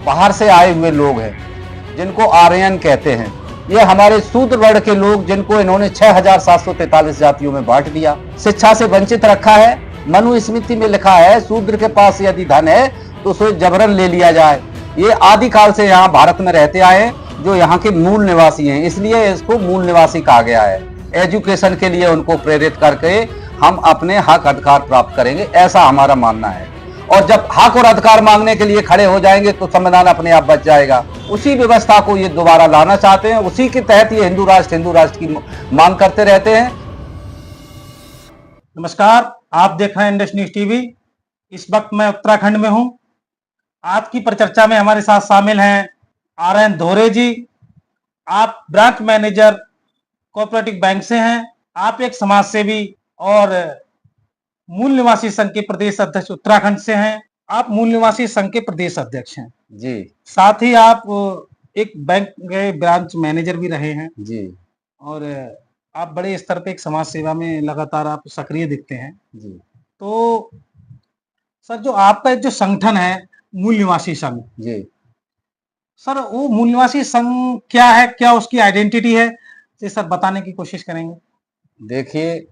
बाहर से आए हुए लोग हैं जिनको आर्यन कहते हैं। ये हमारे शूद्र वर्ण के लोग जिनको इन्होंने 6743 जातियों में बांट दिया, शिक्षा से वंचित रखा है। मनुस्मृति में लिखा है शूद्र के पास यदि धन है तो उसे जबरन ले लिया जाए। ये आदिकाल से यहाँ भारत में रहते आए हैं, जो यहाँ के मूल निवासी हैं, इसलिए इसको मूल निवासी कहा गया है। एजुकेशन के लिए उनको प्रेरित करके हम अपने हक अधिकार प्राप्त करेंगे, ऐसा हमारा मानना है। और जब हक और अधिकार मांगने के लिए खड़े हो जाएंगे तो संविधान अपने आप बच जाएगा। उसी व्यवस्था को ये दोबारा लाना चाहते हैं, उसी के तहत ये हिंदू राष्ट्र की मांग करते रहते हैं। नमस्कार, आप देख रहे हैं इंडस न्यूज टीवी। इस वक्त मैं उत्तराखंड में हूं। आज की परिचर्चा में हमारे साथ शामिल हैं आर्यन धोरे जी। आप ब्रांच मैनेजर कोऑपरेटिव बैंक से हैं। आप एक समाज सेवी और मूल निवासी संघ के प्रदेश अध्यक्ष उत्तराखंड से हैं। आप मूल निवासी संघ के प्रदेश अध्यक्ष हैं जी। साथ ही आप एक बैंक के ब्रांच मैनेजर भी रहे हैं जी। और आप बड़े स्तर पे एक समाज सेवा में लगातार आप सक्रिय दिखते हैं जी। तो सर, जो आपका जो संगठन है मूल निवासी संघ जी सर, वो मूल निवासी संघ क्या है, क्या उसकी आइडेंटिटी है, ये सर बताने की कोशिश करेंगे। देखिए,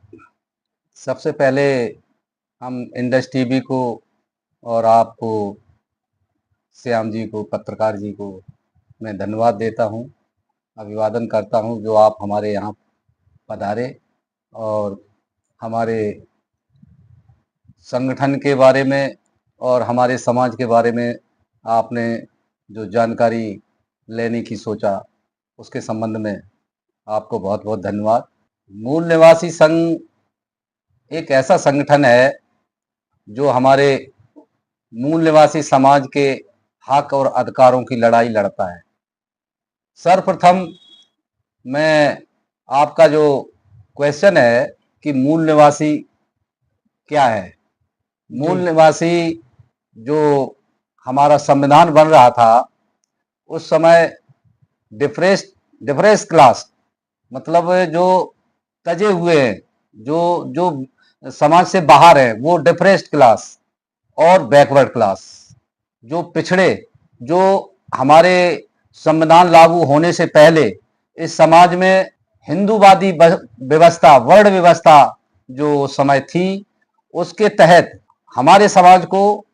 सबसे पहले हम इंडस टीवी को और आपको, श्याम जी को, पत्रकार जी को मैं धन्यवाद देता हूं, अभिवादन करता हूं जो आप हमारे यहाँ पधारे और हमारे संगठन के बारे में और हमारे समाज के बारे में आपने जो जानकारी लेने की सोचा, उसके संबंध में आपको बहुत बहुत धन्यवाद। मूल निवासी संघ एक ऐसा संगठन है जो हमारे मूल निवासी समाज के हक और अधिकारों की लड़ाई लड़ता है। सर्वप्रथम मैं आपका जो क्वेश्चन है कि मूल निवासी क्या है, मूल निवासी जो हमारा संविधान बन रहा था उस समय डिप्रेस्ड क्लास, मतलब जो तजे हुए हैं, जो समाज से बाहर है, वो डिप्रेस्ड क्लास और बैकवर्ड क्लास, जो पिछड़े, जो हमारे संविधान लागू होने से पहले इस समाज में हिंदूवादी व्यवस्था, वर्ण व्यवस्था जो समय थी, उसके तहत हमारे समाज को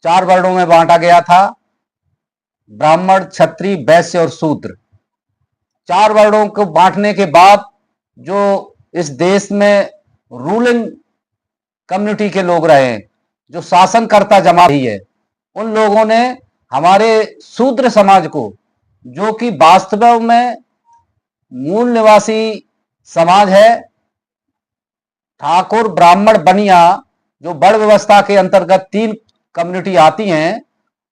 4 वर्णों में बांटा गया था, ब्राह्मण, क्षत्रिय, वैश्य और शूद्र। 4 वर्णों को बांटने के बाद जो इस देश में रूलिंग कम्युनिटी के लोग रहे, जो शासनकर्ता जमात ही है, उन लोगों ने हमारे शूद्र समाज को, जो कि वास्तव में मूल निवासी समाज है, ठाकुर, ब्राह्मण, बनिया, जो वर्ण व्यवस्था के अंतर्गत 3 कम्युनिटी आती हैं,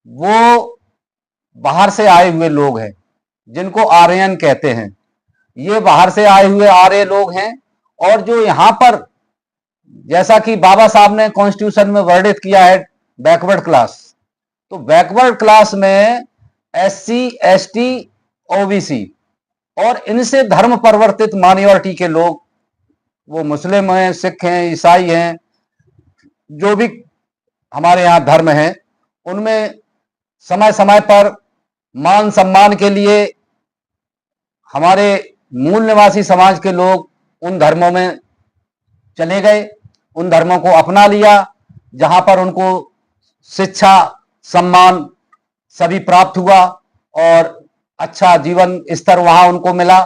वो बाहर से आए हुए लोग हैं जिनको आर्यन कहते हैं। ये बाहर से आए हुए आर्य लोग हैं। और जो यहाँ पर, जैसा कि बाबा साहब ने कॉन्स्टिट्यूशन में वर्णित किया है बैकवर्ड क्लास, तो बैकवर्ड क्लास में SC, ST, OBC और इनसे धर्म परिवर्तित माइनॉरिटी के लोग, वो मुस्लिम हैं, सिख हैं, ईसाई हैं, जो भी हमारे यहाँ धर्म है, उनमें समय समय पर मान सम्मान के लिए हमारे मूल निवासी समाज के लोग उन धर्मों में चले गए, उन धर्मों को अपना लिया, जहां पर उनको शिक्षा, सम्मान सभी प्राप्त हुआ और अच्छा जीवन स्तर वहां उनको मिला।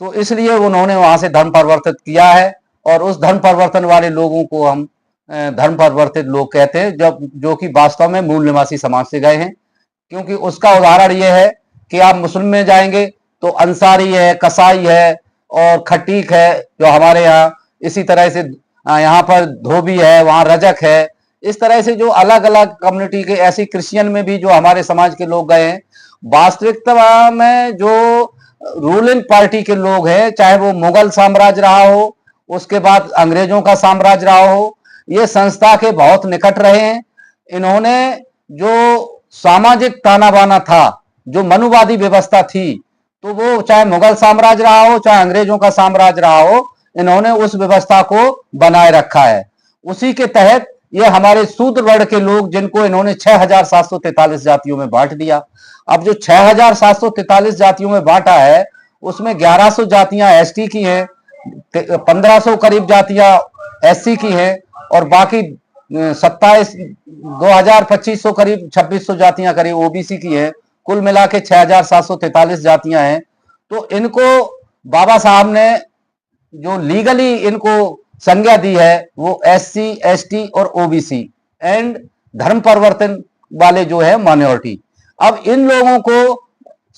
तो इसलिए उन्होंने वहां से धर्म परिवर्तित किया है और उस धर्म परिवर्तन वाले लोगों को हम धर्म परिवर्तित लोग कहते हैं, जो कि वास्तव में मूल निवासी समाज से गए हैं। क्योंकि उसका उदाहरण यह है कि आप मुस्लिम में जाएंगे तो अंसारी है, कसाई है और खटीक है जो हमारे यहाँ, इसी तरह से यहाँ पर धोबी है, वहाँ रजक है, इस तरह से जो अलग अलग कम्युनिटी के, ऐसी क्रिश्चियन में भी जो हमारे समाज के लोग गए हैं। वास्तविकता में जो रूलिंग पार्टी के लोग हैं, चाहे वो मुगल साम्राज्य रहा हो, उसके बाद अंग्रेजों का साम्राज्य रहा हो, ये संस्था के बहुत निकट रहे हैं। इन्होंने जो सामाजिक ताना बाना था, जो मनुवादी व्यवस्था थी, तो वो चाहे मुगल साम्राज्य रहा हो, चाहे अंग्रेजों का साम्राज्य रहा हो, इन्होंने उस व्यवस्था को बनाए रखा है। उसी के तहत ये हमारे शूद्र वर्ण के लोग, जिनको इन्होंने 6,743 जातियों में बांट दिया। अब जो 6,743 जातियों में बांटा है, उसमें 1100 जातियां एसटी की हैं, 1500 करीब जातियां एससी की हैं, और बाकी 2500 करीब 2600 जातियां करीब ओबीसी की हैं। कुल मिला के 6,743 जातियां हैं। तो इनको बाबा साहब ने जो लीगली इनको संज्ञा दी है, वो एससी, एसटी और ओबीसी एंड धर्म परिवर्तन वाले जो है माइनॉरिटी। अब इन लोगों को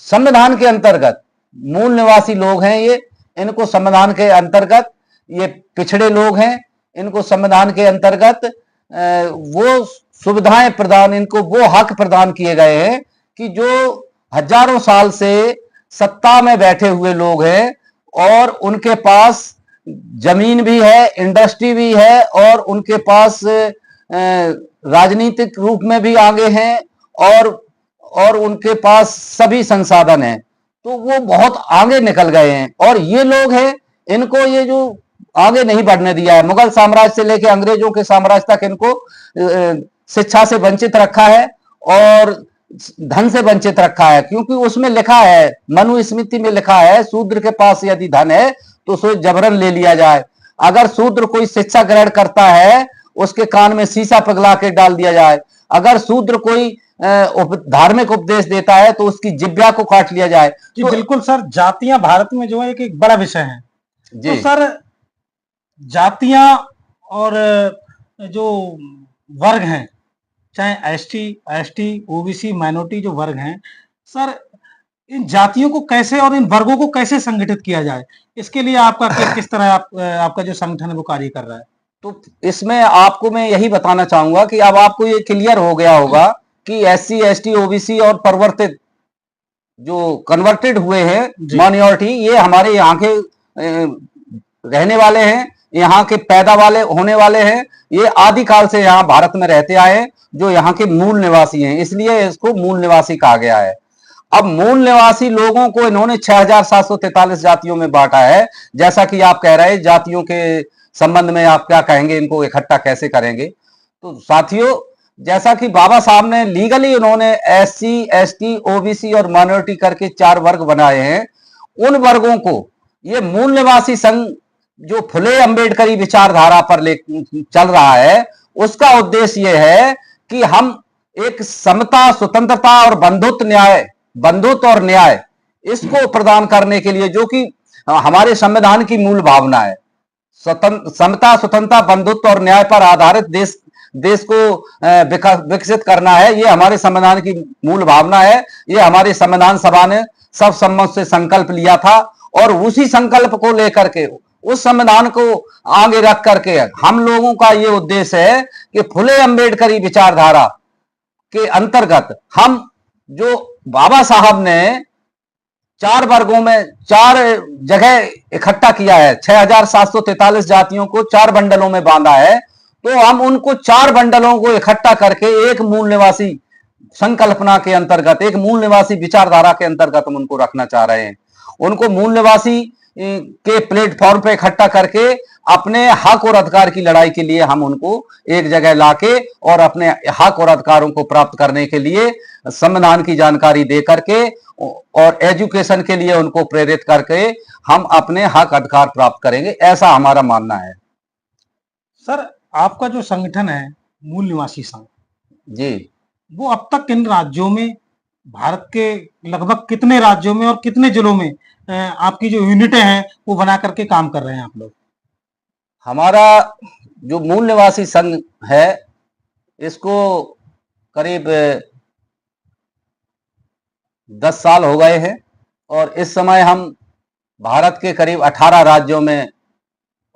संविधान के अंतर्गत, मूल निवासी लोग हैं ये, इनको संविधान के अंतर्गत, ये पिछड़े लोग हैं, इनको संविधान के अंतर्गत वो सुविधाएं प्रदान, इनको वो हक प्रदान किए गए हैं कि जो हजारों साल से सत्ता में बैठे हुए लोग हैं, और उनके पास जमीन भी है, इंडस्ट्री भी है, और उनके पास राजनीतिक रूप में भी आगे हैं, और उनके पास सभी संसाधन हैं। तो वो बहुत आगे निकल गए हैं। और ये लोग हैं, इनको ये जो आगे नहीं बढ़ने दिया है, मुगल साम्राज्य से लेकर अंग्रेजों के साम्राज्य तक इनको शिक्षा से वंचित रखा है और धन से वंचित रखा है। क्योंकि उसमें लिखा है, मनुस्मृति में लिखा है, शूद्र के पास यदि धन है तो उसे जबरन ले लिया जाए। अगर शूद्र कोई शिक्षा ग्रहण करता है, उसके कान में शीशा पिघला के डाल दिया जाए। अगर शूद्र कोई धार्मिक उपदेश देता है तो उसकी जिब्या को काट लिया जाए। जी तो बिल्कुल सर, जातियां भारत में जो है एक बड़ा विषय है। जी तो सर, जातियां और जो वर्ग हैं, चाहे एसटी, ओबीसी, माइनॉरिटी जो वर्ग हैं, सर इन जातियों को कैसे और इन वर्गों को कैसे संगठित किया जाए, इसके लिए आपका किस तरह आपका जो संगठन है वो कार्य कर रहा है? तो इसमें आपको मैं यही बताना चाहूंगा कि अब आपको ये क्लियर हो गया होगा कि एससी, एसटी, ओबीसी और परिवर्तित जो कन्वर्टेड हुए हैं माइनॉरिटी, ये हमारे यहाँ के रहने वाले हैं, यहाँ के पैदा वाले होने वाले हैं। ये आदिकाल से यहाँ भारत में रहते आए हैं, जो यहाँ के मूल निवासी हैं, इसलिए इसको मूल निवासी कहा गया है। अब मूल निवासी लोगों को इन्होंने 6,743 जातियों में बांटा है। जैसा कि आप कह रहे हैं, जातियों के संबंध में आप क्या कहेंगे, इनको इकट्ठा कैसे करेंगे? तो साथियों, जैसा कि बाबा साहब ने लीगली उन्होंने एससी, एसटी, ओबीसी और माइनॉरिटी करके 4 वर्ग बनाए हैं, उन वर्गों को ये मूल निवासी संघ जो फुले अंबेडकरी विचारधारा पर चल रहा है, उसका उद्देश्य यह है कि हम एक समता, स्वतंत्रता और बंधुत्व और न्याय इसको प्रदान करने के लिए, जो कि हमारे संविधान की मूल भावना है, समता, स्वतंत्रता, बंधुत्व और न्याय पर आधारित देश को विकसित करना है। ये हमारे संविधान की मूल भावना है। ये हमारे संविधान सभा ने सर्वसम्मत से संकल्प लिया था, और उसी संकल्प को लेकर के, उस संविधान को आगे रख करके हम लोगों का ये उद्देश्य है कि फुले अंबेडकरी विचारधारा के अंतर्गत हम जो बाबा साहब ने 4 वर्गों में 4 जगह इकट्ठा किया है, 6,743 जातियों को 4 बंडलों में बांधा है, तो हम उनको 4 बंडलों को इकट्ठा करके एक मूल निवासी संकल्पना के अंतर्गत, एक मूल निवासी विचारधारा के अंतर्गत हम उनको रखना चाह रहे हैं। उनको मूल निवासी के प्लेटफॉर्म पे इकट्ठा करके अपने हक और अधिकार की लड़ाई के लिए हम उनको एक जगह लाके और अपने हक और अधिकारों को प्राप्त करने के लिए संविधान की जानकारी दे करके और एजुकेशन के लिए उनको प्रेरित करके हम अपने हक अधिकार प्राप्त करेंगे, ऐसा हमारा मानना है। सर, आपका जो संगठन है मूल निवासी संघ जी, वो अब तक किन राज्यों में, भारत के लगभग कितने राज्यों में और कितने जिलों में आपकी जो यूनिटें हैं वो बना करके काम कर रहे हैं आप लोग? हमारा जो मूल निवासी संघ है, इसको करीब 10 साल हो गए हैं, और इस समय हम भारत के करीब 18 राज्यों में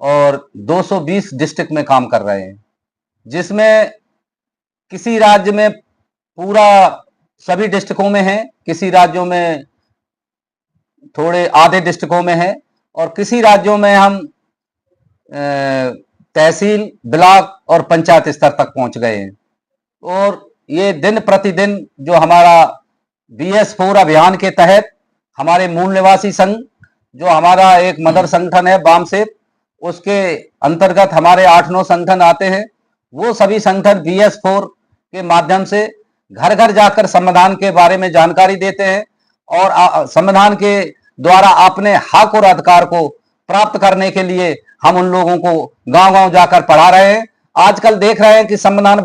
और 220 डिस्ट्रिक्ट में काम कर रहे हैं, जिसमें किसी राज्य में पूरा सभी डिस्ट्रिक्टों में है, किसी राज्यों में थोड़े आधे डिस्ट्रिक्टों में है, और किसी राज्यों में हम तहसील, ब्लॉक और पंचायत स्तर तक पहुंच गए हैं। और ये दिन प्रतिदिन जो हमारा BS4 अभियान के तहत हमारे मूल निवासी संघ, जो हमारा एक मदर संगठन है बामसेप, उसके अंतर्गत हमारे 8-9 संगठन आते हैं, वो सभी संगठन BS4 के माध्यम से घर घर जाकर संविधान के बारे में जानकारी देते हैं और संविधान के द्वारा अपने हक और अधिकार को प्राप्त करने के लिए हम उन लोगों को गांव गांव जाकर पढ़ा रहे हैं। आजकल देख रहे हैं कि संविधान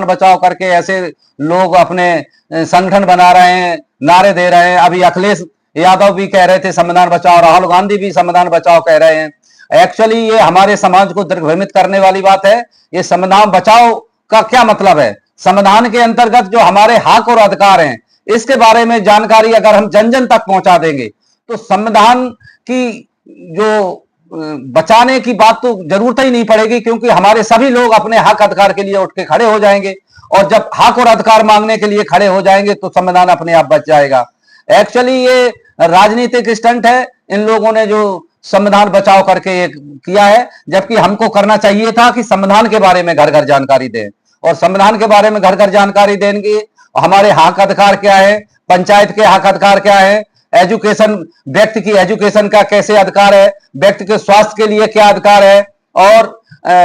बचाओ करके ऐसे लोग अपने संगठन बना रहे हैं, नारे दे रहे हैं। अभी अखिलेश यादव भी कह रहे थे संविधान बचाओ, राहुल गांधी भी संविधान बचाओ कह रहे हैं। एक्चुअली ये हमारे समाज को दिग्भ्रमित करने वाली बात है। ये संविधान बचाओ का क्या मतलब है? संविधान के अंतर्गत जो हमारे हक और अधिकार हैं, इसके बारे में जानकारी अगर हम जन जन तक पहुंचा देंगे तो संविधान की जो बचाने की बात तो जरूरत ही नहीं पड़ेगी, क्योंकि हमारे सभी लोग अपने हक अधिकार के लिए उठ के खड़े हो जाएंगे और जब हक और अधिकार मांगने के लिए खड़े हो जाएंगे तो संविधान अपने आप बच जाएगा। एक्चुअली ये राजनीतिक स्टंट है इन लोगों ने जो संविधान बचाओ करके ये किया है, जबकि हमको करना चाहिए था कि संविधान के बारे में घर घर जानकारी दें और संविधान के बारे में घर घर जानकारी देंगे। हमारे हक अधिकार क्या है, पंचायत के हक अधिकार क्या है, एजुकेशन, व्यक्ति की एजुकेशन का कैसे अधिकार है, व्यक्ति के स्वास्थ्य के लिए क्या अधिकार है और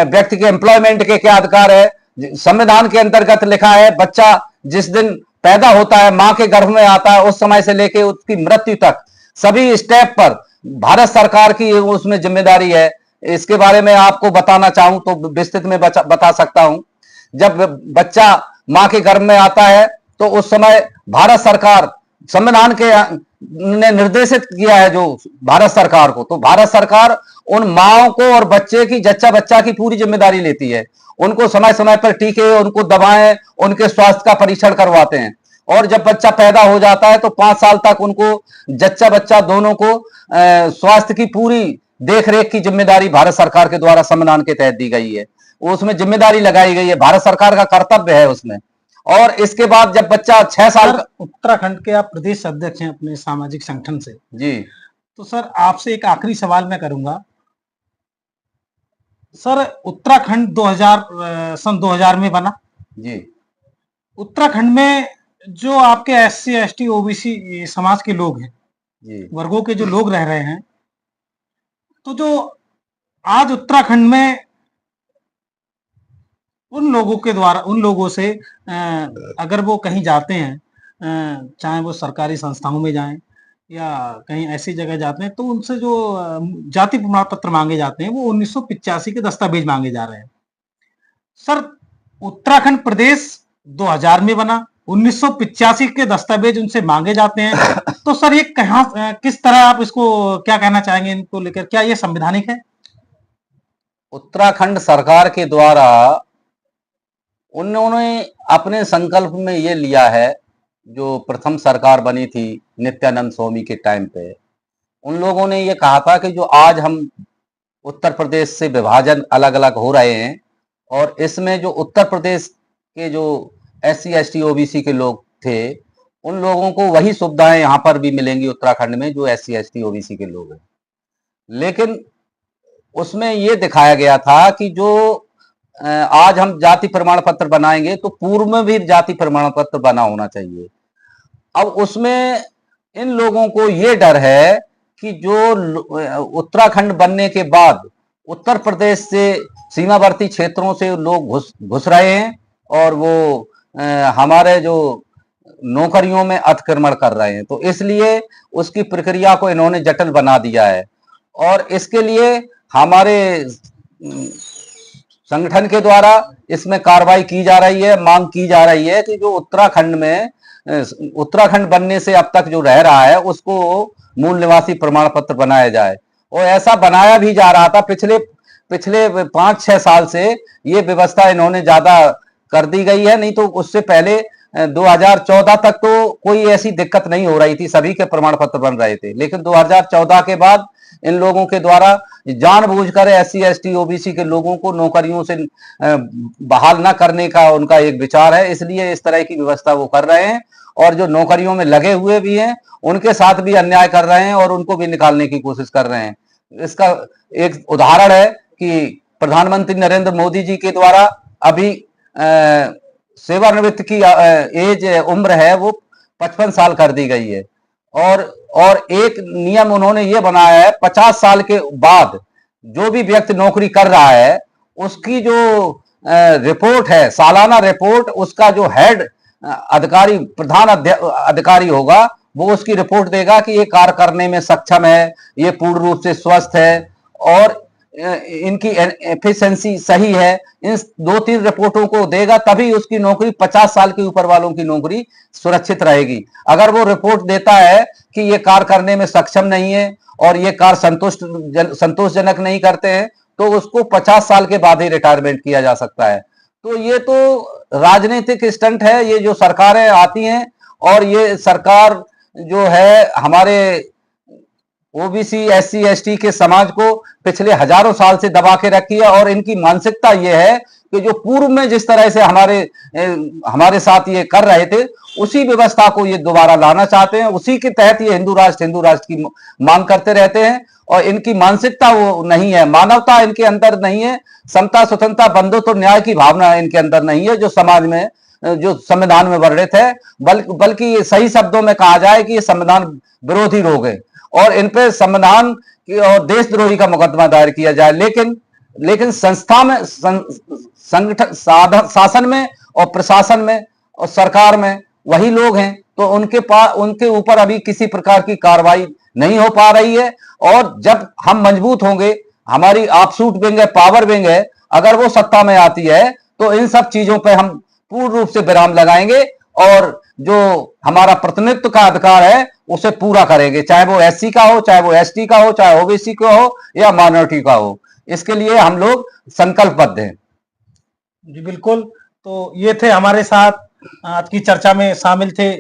व्यक्ति के एम्प्लॉयमेंट के क्या अधिकार है। संविधान के अंतर्गत लिखा है बच्चा जिस दिन पैदा होता है, मां के गर्भ में आता है, उस समय से लेकर उसकी मृत्यु तक सभी स्टेप पर भारत सरकार की उसमें जिम्मेदारी है। इसके बारे में आपको बताना चाहूं तो विस्तृत में बता सकता हूं। जब बच्चा मां के गर्भ में आता है तो उस समय भारत सरकार संविधान के ने निर्देशित किया है जो भारत सरकार को, तो भारत सरकार उन माओं को और बच्चे की जच्चा बच्चा की पूरी जिम्मेदारी लेती है। उनको समय समय पर टीके, उनको दवाएं, उनके स्वास्थ्य का परीक्षण करवाते हैं और जब बच्चा पैदा हो जाता है तो 5 साल तक उनको जच्चा बच्चा दोनों को स्वास्थ्य की पूरी देखरेख की जिम्मेदारी भारत सरकार के द्वारा संविधान के तहत दी गई है। उसमें जिम्मेदारी लगाई गई है, भारत सरकार का कर्तव्य है उसमें। और इसके बाद जब बच्चा 6 साल का, उत्तराखंड के आप प्रदेश अध्यक्ष हैं अपने सामाजिक संगठन से जी, तो सर आपसे एक आखिरी सवाल मैं करूंगा। सर उत्तराखंड सन 2000 में बना जी। उत्तराखंड में जो आपके SC ST OBC समाज के लोग हैं जी, वर्गों के जो लोग रह रहे हैं, तो जो आज उत्तराखंड में उन लोगों से अगर वो कहीं जाते हैं, चाहे वो सरकारी संस्थाओं में जाएं या कहीं ऐसी जगह जाते हैं, तो उनसे जो जाति प्रमाण पत्र मांगे जाते हैं वो 1985 के दस्तावेज मांगे जा रहे हैं। सर उत्तराखंड प्रदेश 2000 में बना, 1985 के दस्तावेज उनसे मांगे जाते हैं, तो सर ये किस तरह आप इसको क्या कहना चाहेंगे इनको लेकर? क्या ये संवैधानिक है? उत्तराखंड सरकार के द्वारा उन्होंने अपने संकल्प में ये लिया है, जो प्रथम सरकार बनी थी नित्यानंद स्वामी के टाइम पे, उन लोगों ने ये कहा था कि जो आज हम उत्तर प्रदेश से विभाजन अलग अलग हो रहे हैं और इसमें जो उत्तर प्रदेश के जो SC ST OBC के लोग थे, उन लोगों को वही सुविधाएं यहाँ पर भी मिलेंगी उत्तराखंड में जो SC ST OBC के लोग हैं। लेकिन उसमें ये दिखाया गया था कि जो आज हम जाति प्रमाण पत्र बनाएंगे तो पूर्व में भी जाति प्रमाण पत्र बना होना चाहिए। अब उसमें इन लोगों को ये डर है कि जो उत्तराखंड बनने के बाद उत्तर प्रदेश से सीमावर्ती क्षेत्रों से लोग घुस रहे हैं और वो हमारे जो नौकरियों में अतिक्रमण कर रहे हैं, तो इसलिए उसकी प्रक्रिया को इन्होंने जटिल बना दिया है। और इसके लिए हमारे संगठन के द्वारा इसमें कार्रवाई की जा रही है, मांग की जा रही है कि जो उत्तराखंड बनने से अब तक जो रह रहा है उसको मूल निवासी प्रमाण पत्र बनाया जाए। और ऐसा बनाया भी जा रहा था पिछले 5-6 साल से, ये व्यवस्था इन्होंने ज्यादा कर दी गई है, नहीं तो उससे पहले 2014 तक तो कोई ऐसी दिक्कत नहीं हो रही थी, सभी के प्रमाण पत्र बन रहे थे। लेकिन 2014 के बाद इन लोगों के द्वारा जानबूझकर SC ST OBC के लोगों को नौकरियों से बहाल न करने का उनका एक विचार है, इसलिए इस तरह की व्यवस्था वो कर रहे हैं। और जो नौकरियों में लगे हुए भी हैं उनके साथ भी अन्याय कर रहे हैं और उनको भी निकालने की कोशिश कर रहे हैं। इसका एक उदाहरण है कि प्रधानमंत्री नरेंद्र मोदी जी के द्वारा अभी सेवानिवृत्त की एज उम्र है वो 55 साल कर दी गई है। और एक नियम उन्होंने ये बनाया है, 50 साल के बाद जो भी व्यक्ति नौकरी कर रहा है उसकी जो रिपोर्ट है, सालाना रिपोर्ट, उसका जो हेड अधिकारी, प्रधान अधिकारी होगा, वो उसकी रिपोर्ट देगा कि ये कार्य करने में सक्षम है, ये पूर्ण रूप से स्वस्थ है और इनकी एफिशिएंसी सही है। इन 2-3 रिपोर्टों को देगा, तभी उसकी नौकरी 50 साल के ऊपर वालों की नौकरी सुरक्षित रहेगी। अगर वो रिपोर्ट देता है कि ये कार्य करने में सक्षम नहीं है और ये कार्य संतोषजनक नहीं करते हैं, तो उसको 50 साल के बाद ही रिटायरमेंट किया जा सकता है। तो ये तो राजनीतिक स्टंट है, ये जो सरकारें आती हैं और ये सरकार जो है हमारे ओबीसी, एससी, एसटी के समाज को पिछले हजारों साल से दबा के रखी है और इनकी मानसिकता ये है कि जो पूर्व में जिस तरह से हमारे साथ ये कर रहे थे, उसी व्यवस्था को ये दोबारा लाना चाहते हैं। उसी के तहत ये हिंदू राष्ट्र की मांग करते रहते हैं और इनकी मानसिकता वो नहीं है, मानवता इनके अंदर नहीं है, समता, स्वतंत्रता, बंधुत्व और न्याय की भावना इनके अंदर नहीं है, जो समाज में, जो संविधान में वर्णित है। बल्कि सही शब्दों में कहा जाए कि ये संविधान विरोधी लोग हैं और इन पे संविधान और देशद्रोही का मुकदमा दायर किया जाए। लेकिन संस्था में, संगठन, शासन में और प्रशासन में और सरकार में वही लोग हैं, तो उनके ऊपर अभी किसी प्रकार की कार्रवाई नहीं हो पा रही है। और जब हम मजबूत होंगे, हमारी आपसूट विंग है, पावर विंग है, अगर वो सत्ता में आती है, तो इन सब चीजों पे हम पूर्ण रूप से विराम लगाएंगे और जो हमारा प्रतिनिधित्व का अधिकार है उसे पूरा करेंगे, चाहे वो एससी का हो, चाहे वो एसटी का हो, चाहे ओबीसी का हो या माइनॉरिटी का हो। इसके लिए हम लोग संकल्पबद्ध हैं। जी बिल्कुल। तो ये थे हमारे साथ आज की चर्चा में शामिल थे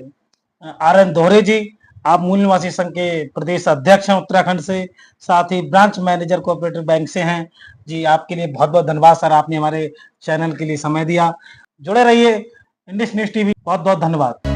RN दोहरे जी। आप मूल निवासी संघ के प्रदेश अध्यक्ष हैं उत्तराखंड से, साथ ही ब्रांच मैनेजर कोऑपरेटिव बैंक से हैं। जी आपके लिए बहुत बहुत धन्यवाद सर, आपने हमारे चैनल के लिए समय दिया। जुड़े रहिए इंडस न्यूज टीवी। बहुत बहुत धन्यवाद।